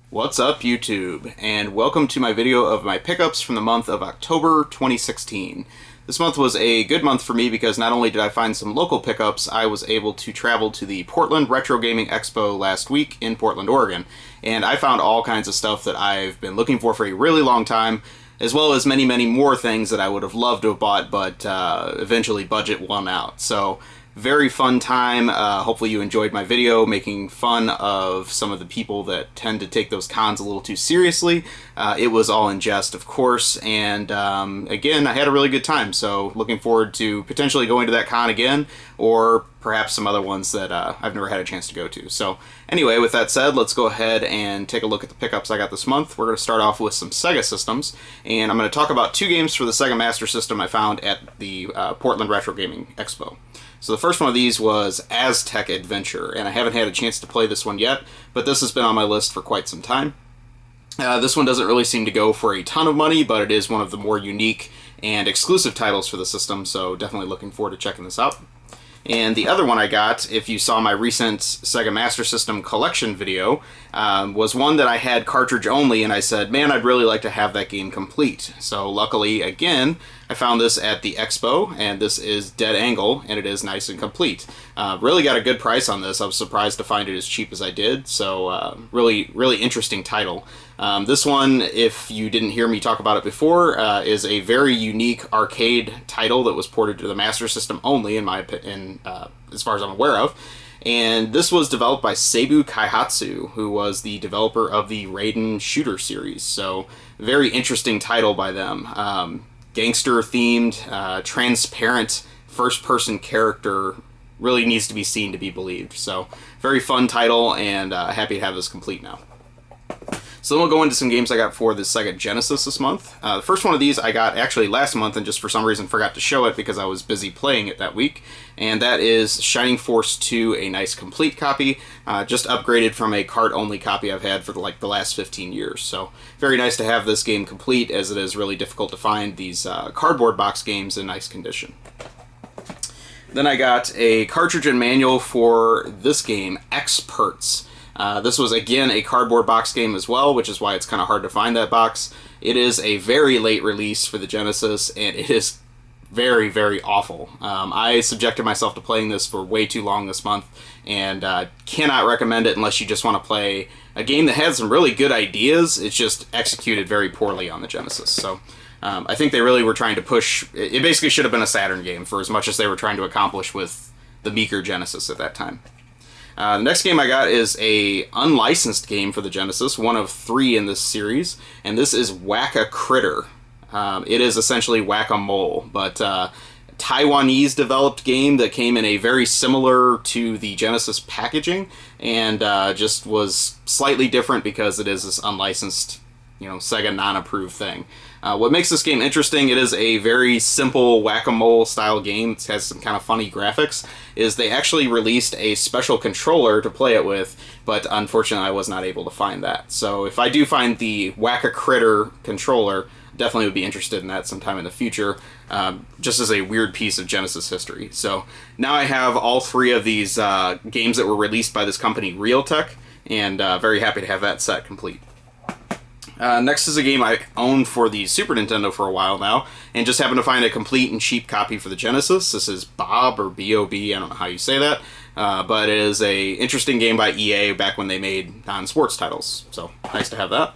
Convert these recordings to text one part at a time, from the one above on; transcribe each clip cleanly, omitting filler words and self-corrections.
What's up, YouTube, and welcome to my video of my pickups from the month of October 2016. This month was a good month for me because not only did I find some local pickups, I was able to travel to the Portland Retro Gaming Expo last week in Portland, Oregon, and I found all kinds of stuff that I've been looking for a really long time, as well as many, many more things that I would have loved to have bought, but eventually budget won out. So, very fun time. Hopefully you enjoyed my video making fun of some of the people that tend to take those cons a little too seriously. It was all in jest, of course, and again, I had a really good time, so looking forward to potentially going to that con again, or perhaps some other ones that I've never had a chance to go to. So anyway, with that said, let's go ahead and take a look at the pickups I got this month. We're going to start off with some Sega systems, and I'm going to talk about two games for the Sega Master System I found at the Portland Retro Gaming Expo. So the first one of these was Aztec Adventure, and I haven't had a chance to play this one yet, but this has been on my list for quite some time. This one doesn't really seem to go for a ton of money, but it is one of the more unique and exclusive titles for the system, so definitely looking forward to checking this out. And the other one I got, if you saw my recent Sega Master System collection video, was one that I had cartridge only, and I said, man, I'd really like to have that game complete. So luckily, again, I found this at the Expo, and this is Dead Angle, and it is nice and complete. Really got a good price on this. I was surprised to find it as cheap as I did, so really, really interesting title. This one, if you didn't hear me talk about it before, is a very unique arcade title that was ported to the Master System only, in my opinion, as far as I'm aware of. And this was developed by Seibu Kaihatsu, who was the developer of the Raiden shooter series. So, very interesting title by them. Gangster-themed, transparent, first-person character, really needs to be seen to be believed. So, very fun title, and happy to have this complete now. So then we'll go into some games I got for the Sega Genesis this month. The first one of these I got actually last month and just for some reason forgot to show it because I was busy playing it that week. And that is Shining Force 2, a nice complete copy. Just upgraded from a cart-only copy I've had for the last 15 years. So very nice to have this game complete, as it is really difficult to find these cardboard box games in nice condition. Then I got a cartridge and manual for this game, Experts. This was, again, a cardboard box game as well, which is why it's kind of hard to find that box. It is a very late release for the Genesis, and it is very, very awful. I subjected myself to playing this for way too long this month, and cannot recommend it unless you just want to play a game that has some really good ideas. It's just executed very poorly on the Genesis. So I think they really were trying to push... It basically should have been a Saturn game for as much as they were trying to accomplish with the meager Genesis at that time. The next game I got is a unlicensed game for the Genesis, one of 3 in this series, and this is Whack-A-Critter. It is essentially Whack-A-Mole, but Taiwanese developed game that came in a very similar to the Genesis packaging, and just was slightly different because it is this unlicensed, Sega non-approved thing. What makes this game interesting, it is a very simple whack-a-mole style game. It has some kind of funny graphics, is they actually released a special controller to play it with, but unfortunately I was not able to find that. So if I do find the Whack-A-Critter controller, definitely would be interested in that sometime in the future, just as a weird piece of Genesis history. So now I have all 3 of these games that were released by this company, Realtek, and very happy to have that set complete. Next is a game I owned for the Super Nintendo for a while now, and just happened to find a complete and cheap copy for the Genesis. This is Bob, or B-O-B, I don't know how you say that, but it is a interesting game by EA back when they made non-sports titles, so nice to have that.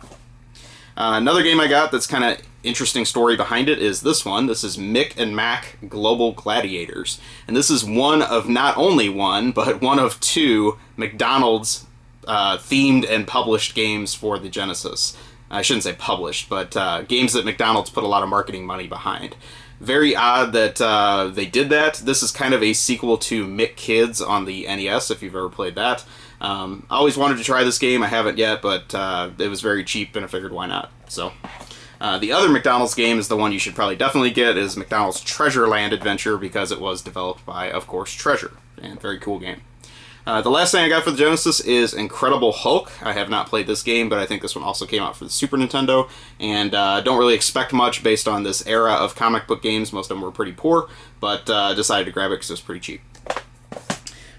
Another game I got that's kind of interesting story behind it is this one. This is Mick and Mac Global Gladiators, and this is one of not only one, but one of 2 McDonald's themed and published games for the Genesis. I shouldn't say published, but games that McDonald's put a lot of marketing money behind. Very odd that they did that. This is kind of a sequel to Mick Kids on the NES, if you've ever played that. I always wanted to try this game. I haven't yet, but it was very cheap, and I figured why not. So, the other McDonald's game is the one you should probably definitely get, is McDonald's Treasure Land Adventure, because it was developed by, of course, Treasure. And very cool game. The last thing I got for the Genesis is Incredible Hulk. I have not played this game, but I think this one also came out for the Super Nintendo, and don't really expect much based on this era of comic book games. Most of them were pretty poor, but decided to grab it because it was pretty cheap.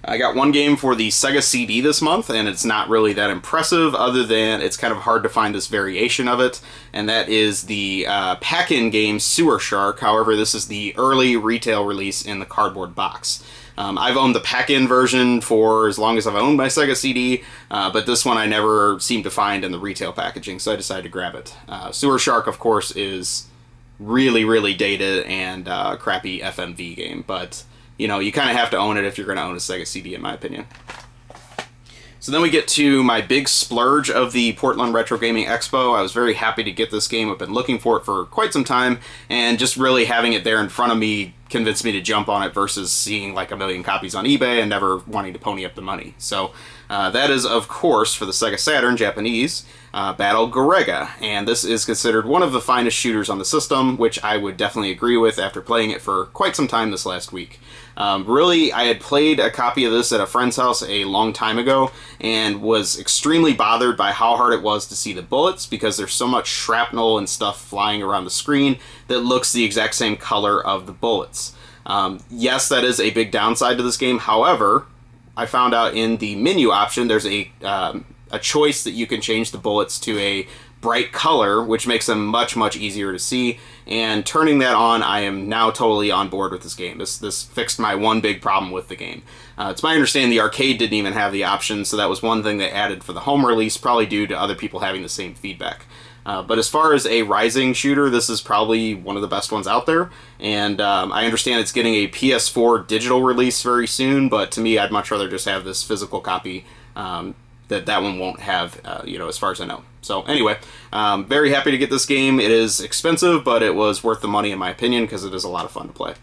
I got one game for the Sega CD this month, and it's not really that impressive other than it's kind of hard to find this variation of it, and that is the pack-in game Sewer Shark. However, this is the early retail release in the cardboard box. I've owned the pack-in version for as long as I've owned my Sega CD, but this one I never seemed to find in the retail packaging, so I decided to grab it. Sewer Shark, of course, is really, really dated and crappy FMV game, but you know, you kind of have to own it if you're going to own a Sega CD, in my opinion. So then we get to my big splurge of the Portland Retro Gaming Expo. I was very happy to get this game. I've been looking for it for quite some time, and just really having it there in front of me convinced me to jump on it versus seeing like a million copies on eBay and never wanting to pony up the money. So that is, of course, for the Sega Saturn, Japanese, Battle Garegga, and this is considered one of the finest shooters on the system, which I would definitely agree with after playing it for quite some time this last week. Really, I had played a copy of this at a friend's house a long time ago and was extremely bothered by how hard it was to see the bullets because there's so much shrapnel and stuff flying around the screen that looks the exact same color of the bullets. Yes, that is a big downside to this game. However, I found out in the menu option there's a choice that you can change the bullets to a bright color, which makes them much, much easier to see, and turning that on, I am now totally on board with this game. This fixed my one big problem with the game. It's my understanding the arcade didn't even have the option, so that was one thing they added for the home release, probably due to other people having the same feedback. But as far as a rising shooter, this is probably one of the best ones out there, and I understand it's getting a PS4 digital release very soon, but to me, I'd much rather just have this physical copy that one won't have, as far as I know. So anyway, very happy to get this game. It is expensive, but it was worth the money in my opinion because it is a lot of fun to play.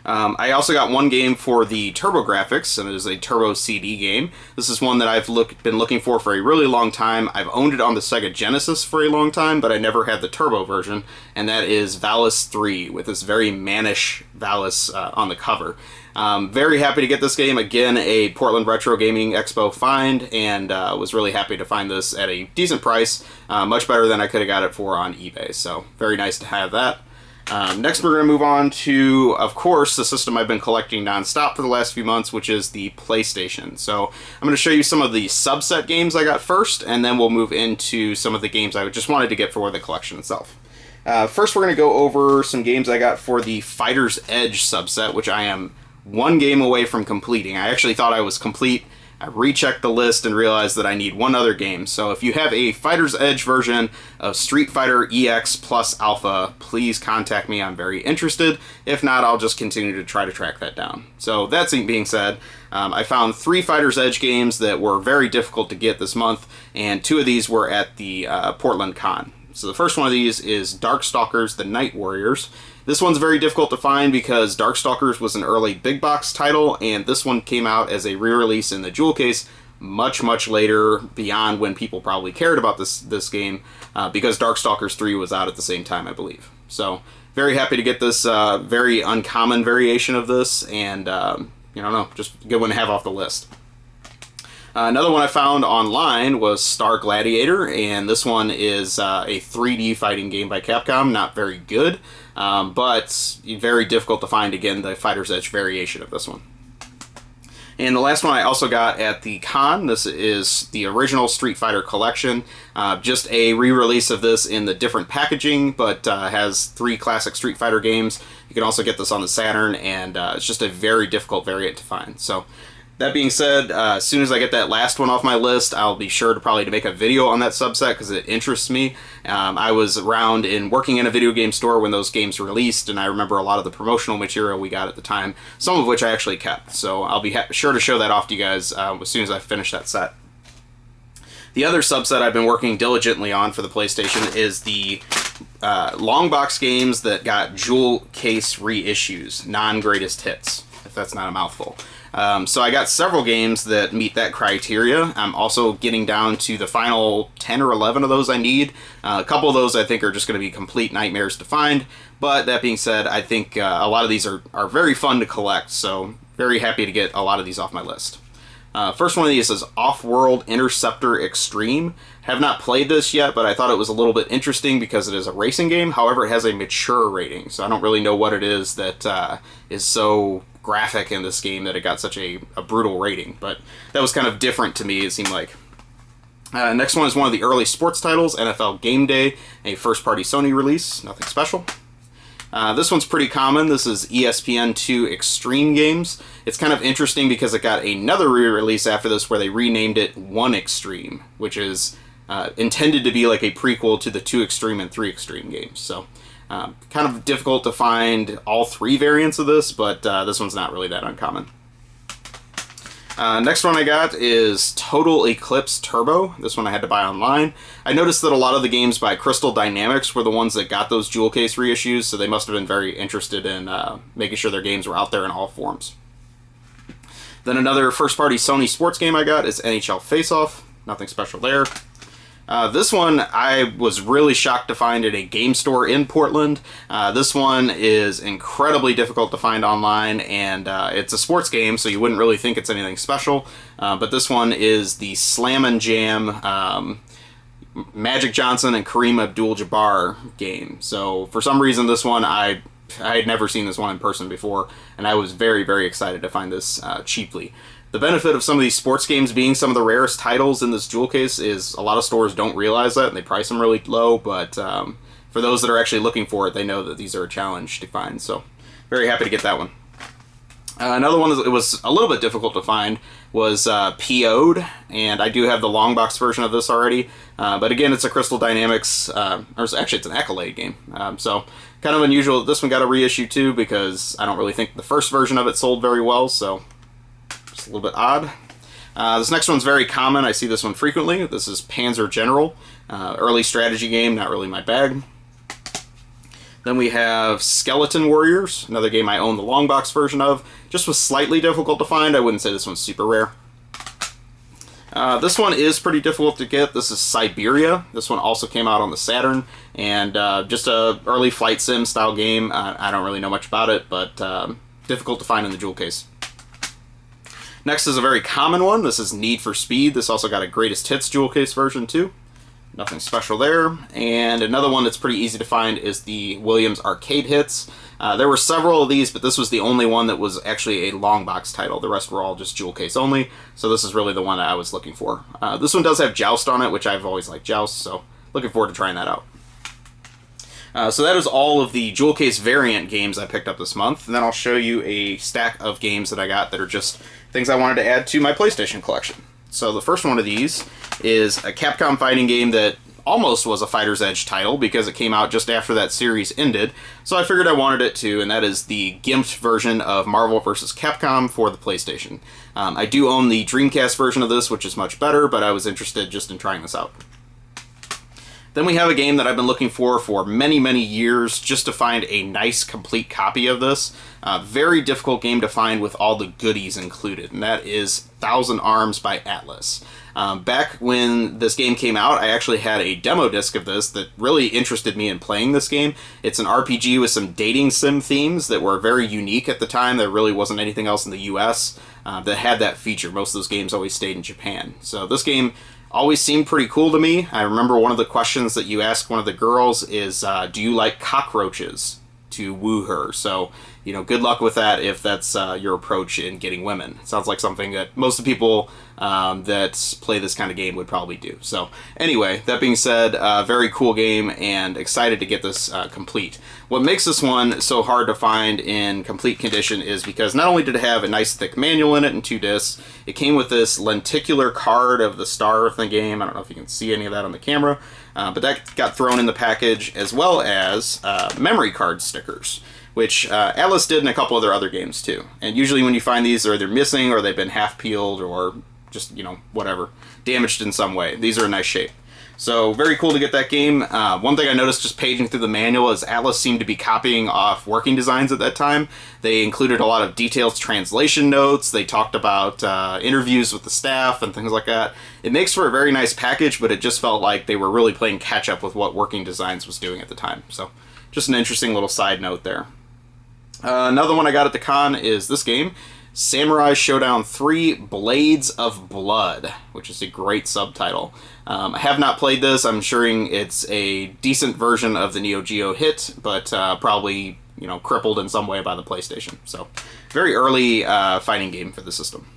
I also got one game for the TurboGrafx, and it is a Turbo CD game. This is one that I've been looking for a really long time. I've owned it on the Sega Genesis for a long time, but I never had the Turbo version, and that is Valis 3, with this very mannish Valis on the cover. Very happy to get this game. Again, a Portland Retro Gaming Expo find, and was really happy to find this at a decent price, much better than I could have got it for on eBay, so very nice to have that. Next, we're going to move on to, of course, the system I've been collecting nonstop for the last few months, which is the PlayStation. So I'm going to show you some of the subset games I got first, and then we'll move into some of the games I just wanted to get for the collection itself. First, we're going to go over some games I got for the Fighter's Edge subset, which I am one game away from completing. I actually thought I was complete. I rechecked the list and realized that I need one other game. So if you have a Fighter's Edge version of Street Fighter EX plus Alpha, please contact me. I'm very interested. If not, I'll just continue to try to track that down. So that being said, I found 3 Fighter's Edge games that were very difficult to get this month, and 2 of these were at the Portland Con. So the first one of these is Darkstalkers: The Night Warriors. This one's very difficult to find because Darkstalkers was an early big box title, and this one came out as a re-release in the jewel case much, much later, beyond when people probably cared about this game, because Darkstalkers 3 was out at the same time, I believe. So very happy to get this very uncommon variation of this, and just a good one to have off the list. Another one I found online was Star Gladiator, and this one is a 3D fighting game by Capcom. Not very good, but very difficult to find, again, the Fighter's Edge variation of this one. And the last one I also got at the con, this is the original Street Fighter collection. Just a re-release of this in the different packaging, but has 3 classic Street Fighter games. You can also get this on the Saturn, and it's just a very difficult variant to find. So that being said, as soon as I get that last one off my list, I'll be sure to probably make a video on that subset because it interests me. I was around working in a video game store when those games released, and I remember a lot of the promotional material we got at the time, some of which I actually kept. So I'll be sure to show that off to you guys as soon as I finish that set. The other subset I've been working diligently on for the PlayStation is the long box games that got jewel case reissues, non-greatest hits, if that's not a mouthful. So I got several games that meet that criteria. I'm also getting down to the final 10 or 11 of those I need. A couple of those I think are just going to be complete nightmares to find, but that being said, I think a lot of these are very fun to collect, so very happy to get a lot of these off my list. First one of these is Off-World Interceptor Extreme. Have not played this yet, but I thought it was a little bit interesting because it is a racing game. However, it has a mature rating, so I don't really know what it is that is so graphic in this game that it got such a brutal rating, but that was kind of different to me, it seemed like. Next one is one of the early sports titles, NFL Game Day, a first-party Sony release, nothing special. This one's pretty common. This is ESPN2 Extreme Games. It's kind of interesting because it got another re-release after this where they renamed it 1 Extreme, which is intended to be like a prequel to the 2 Extreme and 3 Extreme games. So kind of difficult to find all 3 variants of this, but this one's not really that uncommon. Next one I got is Total Eclipse Turbo. This one I had to buy online. I noticed that a lot of the games by Crystal Dynamics were the ones that got those jewel case reissues, so they must have been very interested in making sure their games were out there in all forms. Then another first-party Sony sports game I got is NHL Face Off. Nothing special there. This one I was really shocked to find at a game store in Portland. This one is incredibly difficult to find online, and it's a sports game, so you wouldn't really think it's anything special. But this one is the Slam and Jam Magic Johnson and Kareem Abdul-Jabbar game. So for some reason this one, I had never seen this one in person before, and I was very, very excited to find this cheaply. The benefit of some of these sports games being some of the rarest titles in this jewel case is a lot of stores don't realize that, and they price them really low, but for those that are actually looking for it, they know that these are a challenge to find, so very happy to get that one. Another one that was a little bit difficult to find was PO'd, and I do have the long box version of this already, but again, it's a Crystal Dynamics, or actually it's an Accolade game, so kind of unusual that this one got a reissue too, because I don't really think the first version of it sold very well, so just a little bit odd. This next one's very common. I see this one frequently. This is Panzer General. Early strategy game, not really my bag. Then we have Skeleton Warriors, another game I own the long box version of. Just was slightly difficult to find. I wouldn't say this one's super rare. This one is pretty difficult to get. This is Siberia. This one also came out on the Saturn, and just a early flight sim style game. I don't really know much about it, but difficult to find in the jewel case. Next is a very common one. This is Need for Speed. This also got a Greatest Hits jewel case version too. Nothing special there. And another one that's pretty easy to find is the Williams Arcade Hits. There were several of these, but this was the only one that was actually a long box title. The rest were all just jewel case only, so this is really the one that I was looking for. This one does have Joust on it, which I've always liked Joust, so looking forward to trying that out. So that is all of the jewel case variant games I picked up this month, and then I'll show you a stack of games that I got that are just things I wanted to add to my PlayStation collection. So the first one of these is a Capcom fighting game that almost was a Fighter's Edge title because it came out just after that series ended, so I figured I wanted it too, and that is the gimped version of Marvel vs. Capcom for the PlayStation. I do own the Dreamcast version of this, which is much better, but I was interested just in trying this out. Then we have a game that I've been looking for many, many years just to find a nice, complete copy of this. Very difficult game to find with all the goodies included, and that is Thousand Arms by Atlas. Back when this game came out, I actually had a demo disc of this that really interested me in playing this game. It's an RPG with some dating sim themes that were very unique at the time. There really wasn't anything else in the US that had that feature. Most of those games always stayed in Japan. So this game always seemed pretty cool to me. I remember one of the questions that you ask one of the girls is, do you like cockroaches, to woo her? So, you know, good luck with that if that's your approach in getting women. It sounds like something that most of the people that play this kind of game would probably do. So anyway, that being said, very cool game and excited to get this complete. What makes this one so hard to find in complete condition is because not only did it have a nice thick manual in it and 2 discs, it came with this lenticular card of the star of the game. I don't know if you can see any of that on the camera, but that got thrown in the package, as well as memory card stickers, which Atlas did in a couple of their other games too. And usually when you find these, they're either missing or they've been half peeled or just, you know, whatever, damaged in some way. These are in nice shape. So very cool to get that game. One thing I noticed just paging through the manual is Atlas seemed to be copying off working designs at that time. They included a lot of detailed translation notes. They talked about interviews with the staff and things like that. It makes for a very nice package, but it just felt like they were really playing catch up with what Working Designs was doing at the time. So just an interesting little side note there. Another one I got at the con is this game, Samurai Showdown 3 Blades of Blood, which is a great subtitle. I have not played this. I'm sure it's a decent version of the Neo Geo hit, but probably crippled in some way by the PlayStation. So, very early fighting game for the system.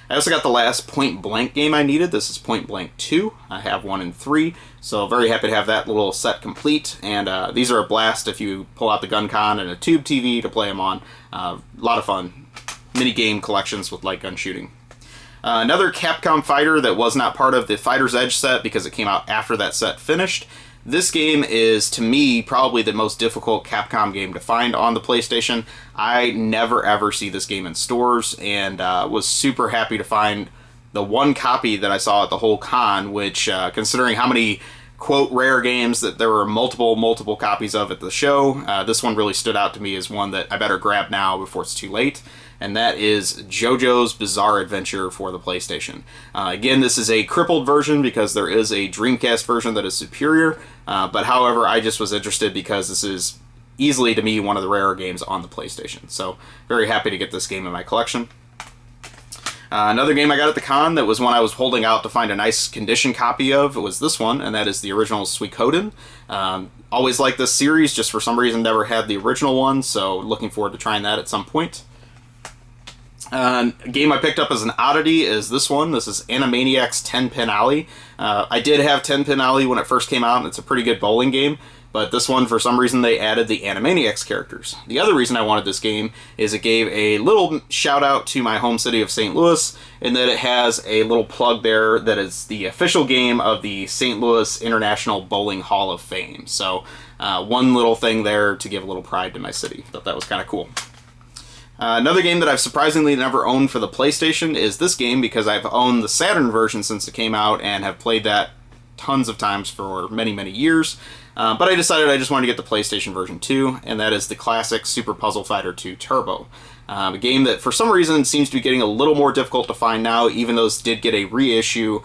I also got the last Point Blank game I needed. This is Point Blank 2. I have 1 and 3, so very happy to have that little set complete. And these are a blast if you pull out the GunCon and a tube TV to play them on. A lot of fun. Mini game collections with light gun shooting. Another Capcom fighter that was not part of the Fighter's Edge set because it came out after that set finished. This game is, to me, probably the most difficult Capcom game to find on the PlayStation. I never ever see this game in stores, and was super happy to find the one copy that I saw at the whole con, which, considering how many, quote, rare games that there were multiple copies of at the show, this one really stood out to me as one that I better grab now before it's too late. And that is JoJo's Bizarre Adventure for the PlayStation. Again, this is a crippled version because there is a Dreamcast version that is superior, but however, I just was interested because this is easily, to me, one of the rarer games on the PlayStation. So, very happy to get this game in my collection. Another game I got at the con that was one I was holding out to find a nice condition copy of was this one, and that is the original Suikoden. Always liked this series, just for some reason never had the original one, so looking forward to trying that at some point. A game I picked up as an oddity is this one. This is Animaniacs 10-Pin Alley. I did have 10-Pin Alley when it first came out, and it's a pretty good bowling game, but this one, for some reason, they added the Animaniacs characters. The other reason I wanted this game is it gave a little shout-out to my home city of St. Louis, in that it has a little plug there that is the official game of the St. Louis International Bowling Hall of Fame. So, one little thing there to give a little pride to my city. Thought that was kind of cool. Another game that I've surprisingly never owned for the PlayStation is this game, because I've owned the Saturn version since it came out and have played that tons of times for many years. But I decided I just wanted to get the PlayStation version too, and that is the classic Super Puzzle Fighter 2 Turbo. A game that for some reason seems to be getting a little more difficult to find now, even though this did get a reissue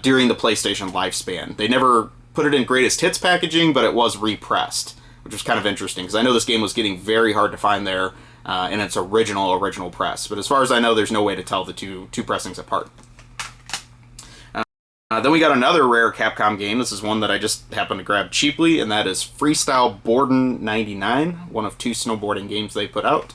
during the PlayStation lifespan. They never put it in greatest hits packaging, but it was repressed, which was kind of interesting, because I know this game was getting very hard to find there in its original press. But as far as I know, there's no way to tell the two pressings apart. Then we got another rare Capcom game. This is one that I just happened to grab cheaply, and that is Freestyle Borden 99, one of 2 snowboarding games they put out.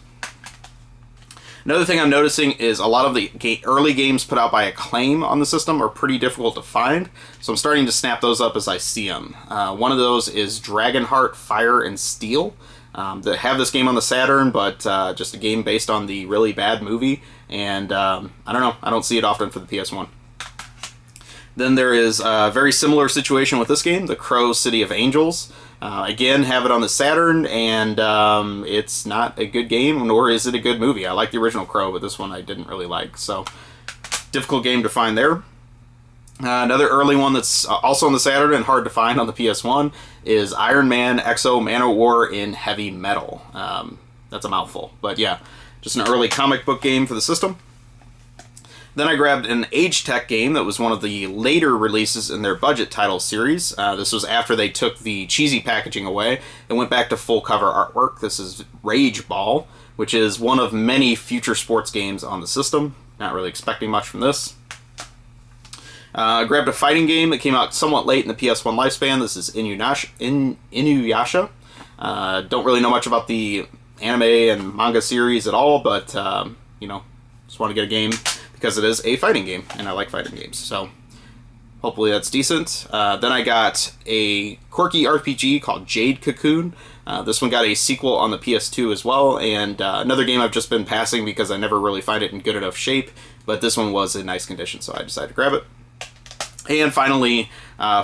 Another thing I'm noticing is a lot of the early games put out by Acclaim on the system are pretty difficult to find, so I'm starting to snap those up as I see them. One of those is Dragonheart Fire and Steel. That have this game on the Saturn, but just a game based on the really bad movie, and I don't know, I don't see it often for the PS1. Then there is a very similar situation with this game, The Crow City of Angels. Again, have it on the Saturn, and it's not a good game, nor is it a good movie. I like the original Crow, but this one I didn't really like, so difficult game to find there. Another early one that's also on the Saturn and hard to find on the PS1 is Iron Man Exo Man-O-War in Heavy Metal. That's a mouthful, but yeah, just an early comic book game for the system. Then I grabbed an Age Tech game that was one of the later releases in their budget title series. This was after they took the cheesy packaging away and went back to full cover artwork. This is Rage Ball, which is one of many future sports games on the system. Not really expecting much from this. I grabbed a fighting game that came out somewhat late in the PS1 lifespan. This is Inuyasha. Don't really know much about the anime and manga series at all, but, just want to get a game because it is a fighting game, and I like fighting games, so hopefully that's decent. Then I got a quirky RPG called Jade Cocoon. This one got a sequel on the PS2 as well, and another game I've just been passing because I never really find it in good enough shape, but this one was in nice condition, so I decided to grab it. And finally,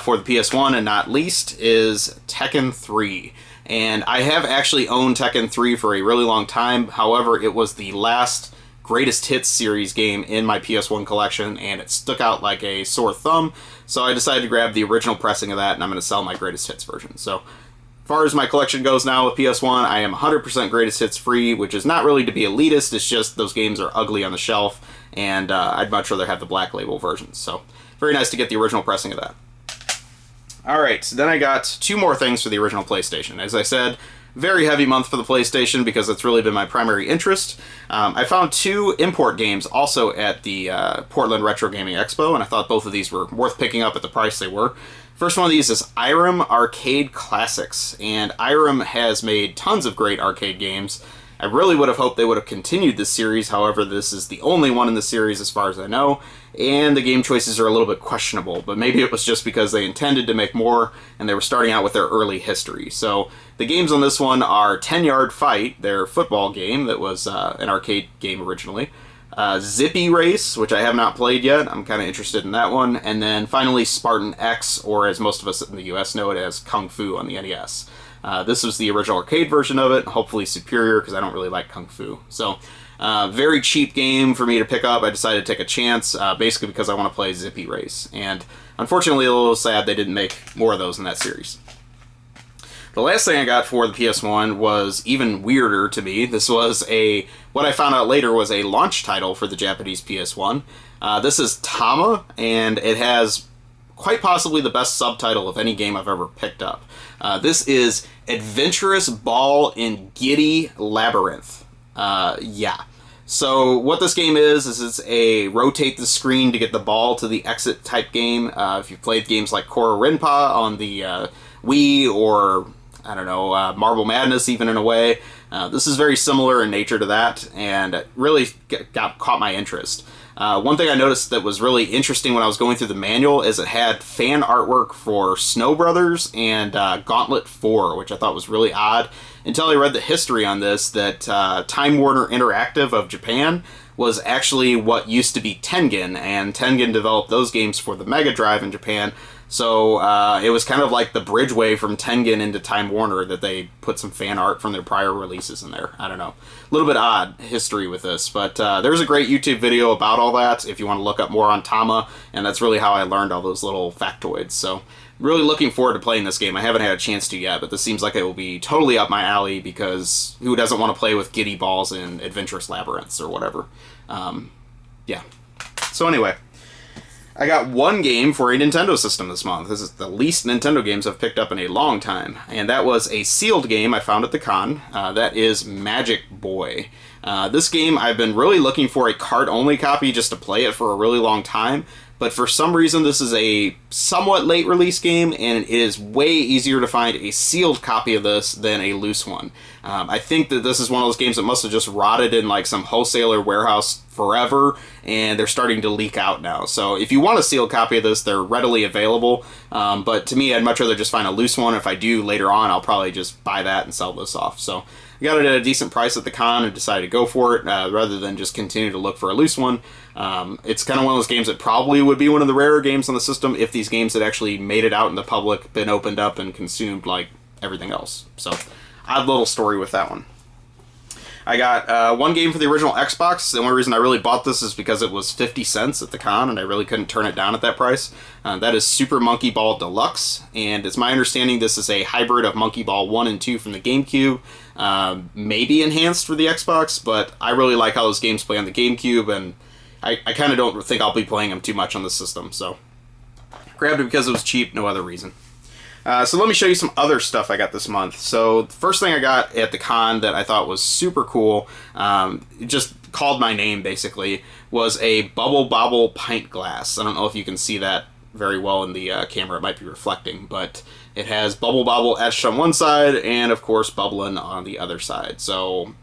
for the PS1 and not least, is Tekken 3. And I have actually owned Tekken 3 for a really long time. However, it was the last Greatest Hits series game in my PS1 collection, and it stuck out like a sore thumb. So I decided to grab the original pressing of that, and I'm going to sell my Greatest Hits version. So as far as my collection goes now with PS1, I am 100% Greatest Hits free, which is not really to be elitist. It's just those games are ugly on the shelf, and I'd much rather have the Black Label versions. So very nice to get the original pressing of that. Alright, so then I got 2 more things for the original PlayStation. As I said, very heavy month for the PlayStation because it's really been my primary interest. I found 2 import games also at the Portland Retro Gaming Expo, and I thought both of these were worth picking up at the price they were. First one of these is Irem Arcade Classics, and Irem has made tons of great arcade games. I really would have hoped they would have continued this series, however, this is the only one in the series as far as I know, and the game choices are a little bit questionable, but maybe it was just because they intended to make more, and they were starting out with their early history. So, the games on this one are 10-Yard Fight, their football game that was an arcade game originally, Zippy Race, which I have not played yet, I'm kind of interested in that one, and then finally Spartan X, or as most of us in the US know it as Kung Fu on the NES. This was the original arcade version of it, hopefully superior because I don't really like Kung Fu. So, very cheap game for me to pick up. I decided to take a chance, basically because I want to play Zippy Race. And unfortunately, a little sad they didn't make more of those in that series. The last thing I got for the PS1 was even weirder to me. This was what I found out later was a launch title for the Japanese PS1. This is Tama, and it has quite possibly the best subtitle of any game I've ever picked up. This is Adventurous Ball in Giddy Labyrinth. Yeah. So what this game is it's a rotate the screen to get the ball to the exit type game. If you've played games like Koro Rinpa on the Wii or, I don't know, Marble Madness even in a way, this is very similar in nature to that, and it really caught my interest. One thing I noticed that was really interesting when I was going through the manual is it had fan artwork for Snow Brothers and Gauntlet 4, which I thought was really odd, until I read the history on this, that Time Warner Interactive of Japan was actually what used to be Tengen, and Tengen developed those games for the Mega Drive in Japan. So it was kind of like the bridgeway from Tengen into Time Warner that they put some fan art from their prior releases in there. I don't know. A little bit odd history with this, but there's a great YouTube video about all that if you want to look up more on Tama, and that's really how I learned all those little factoids. So really looking forward to playing this game. I haven't had a chance to yet, but this seems like it will be totally up my alley because who doesn't want to play with giddy balls in adventurous labyrinths or whatever. Yeah. So anyway, I got one game for a Nintendo system this month. This is the least Nintendo games I've picked up in a long time, and that was a sealed game I found at the con. That is Magic Boy. This game, I've been really looking for a card-only copy just to play it for a really long time, but for some reason this is a somewhat late release game, and it is way easier to find a sealed copy of this than a loose one. I think that this is one of those games that must have just rotted in like some wholesaler warehouse forever, and they're starting to leak out now. So if you want a sealed copy of this, they're readily available, but to me I'd much rather just find a loose one. If I do later on, I'll probably just buy that and sell this off. So I got it at a decent price at the con and decided to go for it rather than just continue to look for a loose one. It's kind of one of those games that probably would be one of the rarer games on the system if these games had actually made it out in the public, been opened up and consumed like everything else. So odd little story with that one. I got one game for the original Xbox. The only reason I really bought this is because it was 50 cents at the con, and I really couldn't turn it down at that price. That is Super Monkey Ball Deluxe, and it's my understanding this is a hybrid of Monkey Ball 1 and 2 from the GameCube, maybe enhanced for the Xbox, but I really like how those games play on the GameCube, and I kind of don't think I'll be playing them too much on the system, so grabbed it because it was cheap, no other reason. So let me show you some other stuff I got this month. So the first thing I got at the con that I thought was super cool, it just called my name basically, was a Bubble Bobble pint glass. I don't know if you can see that very well in the camera, it might be reflecting, but it has Bubble Bobble etched on one side and of course bubbling on the other side. So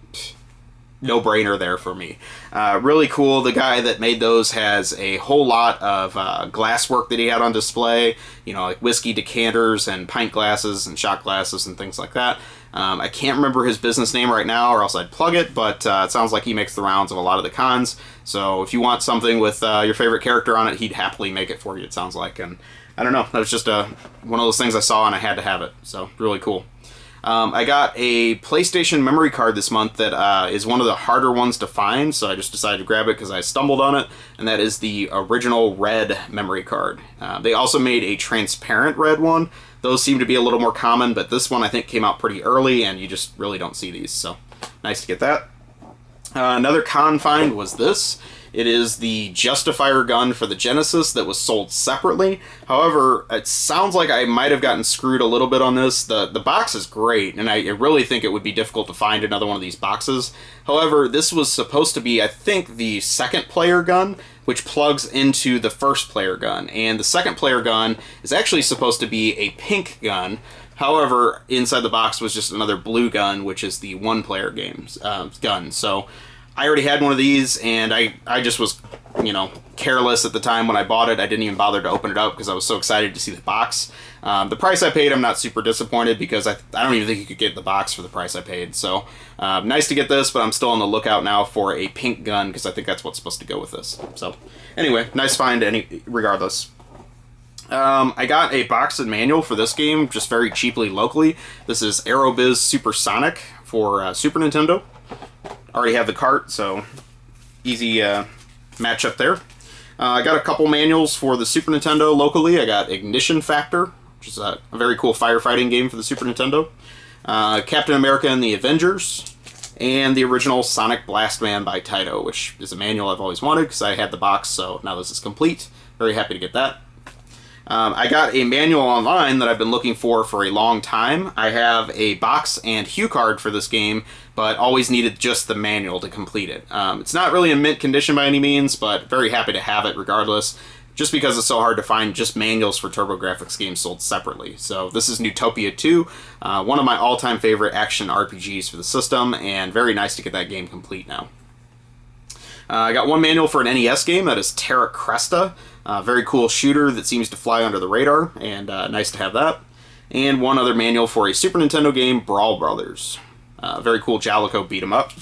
no-brainer there for me. Really cool. The guy that made those has a whole lot of glasswork that he had on display, you know, like whiskey decanters and pint glasses and shot glasses and things like that. I can't remember his business name right now or else I'd plug it, but it sounds like he makes the rounds of a lot of the cons. So if you want something with your favorite character on it, he'd happily make it for you, it sounds like. And I don't know, that was just one of those things I saw and I had to have it. So really cool. I got a PlayStation memory card this month that is one of the harder ones to find, so I just decided to grab it because I stumbled on it, and that is the original red memory card. They also made a transparent red one. Those seem to be a little more common, but this one I think came out pretty early, and you just really don't see these, so nice to get that. Another con find was this. It is the Justifier gun for the Genesis that was sold separately. However, it sounds like I might have gotten screwed a little bit on this. The box is great, and I really think it would be difficult to find another one of these boxes. However, this was supposed to be, I think, the second player gun, which plugs into the first player gun. And the second player gun is actually supposed to be a pink gun. However, inside the box was just another blue gun, which is the one-player gun. So I already had one of these, and I just was, careless at the time when I bought it. I didn't even bother to open it up because I was so excited to see the box. The price I paid, I'm not super disappointed because I don't even think you could get the box for the price I paid. So nice to get this, but I'm still on the lookout now for a pink gun because I think that's what's supposed to go with this. So anyway, nice find regardless. I got a box and manual for this game just very cheaply locally. This is Aerobiz Supersonic for Super Nintendo. Already have the cart, so easy matchup there. I got a couple manuals for the Super Nintendo locally. I got Ignition Factor, which is a very cool firefighting game for the Super Nintendo. Captain America and the Avengers, and the original Sonic Blast Man by Taito, which is a manual I've always wanted because I had the box, so now this is complete. Very happy to get that. I got a manual online that I've been looking for a long time. I have a box and hue card for this game, but always needed just the manual to complete it. It's not really in mint condition by any means, but very happy to have it regardless, just because it's so hard to find just manuals for TurboGrafx games sold separately. So this is Newtopia 2, one of my all-time favorite action RPGs for the system, and very nice to get that game complete now. I got one manual for an NES game, that is Terra Cresta. Very cool shooter that seems to fly under the radar, and nice to have that. And one other manual for a Super Nintendo game, Brawl Brothers. Very cool Jalico beat 'em up.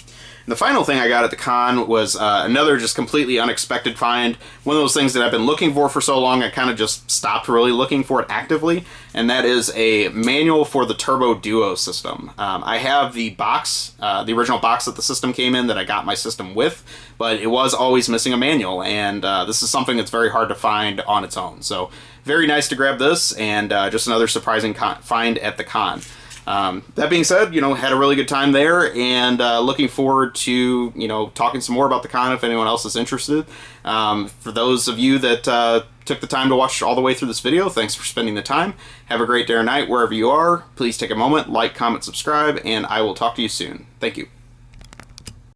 And the final thing I got at the con was another just completely unexpected find. One of those things that I've been looking for so long, I kind of just stopped really looking for it actively, and that is a manual for the Turbo Duo system. I have the box, the original box that the system came in that I got my system with, but it was always missing a manual, and this is something that's very hard to find on its own. So very nice to grab this, and just another surprising find at the con. That being said, had a really good time there, and looking forward to, talking some more about the con if anyone else is interested. For those of you that took the time to watch all the way through this video, thanks for spending the time. Have a great day or night wherever you are. Please take a moment, like, comment, subscribe, and I will talk to you soon. Thank you.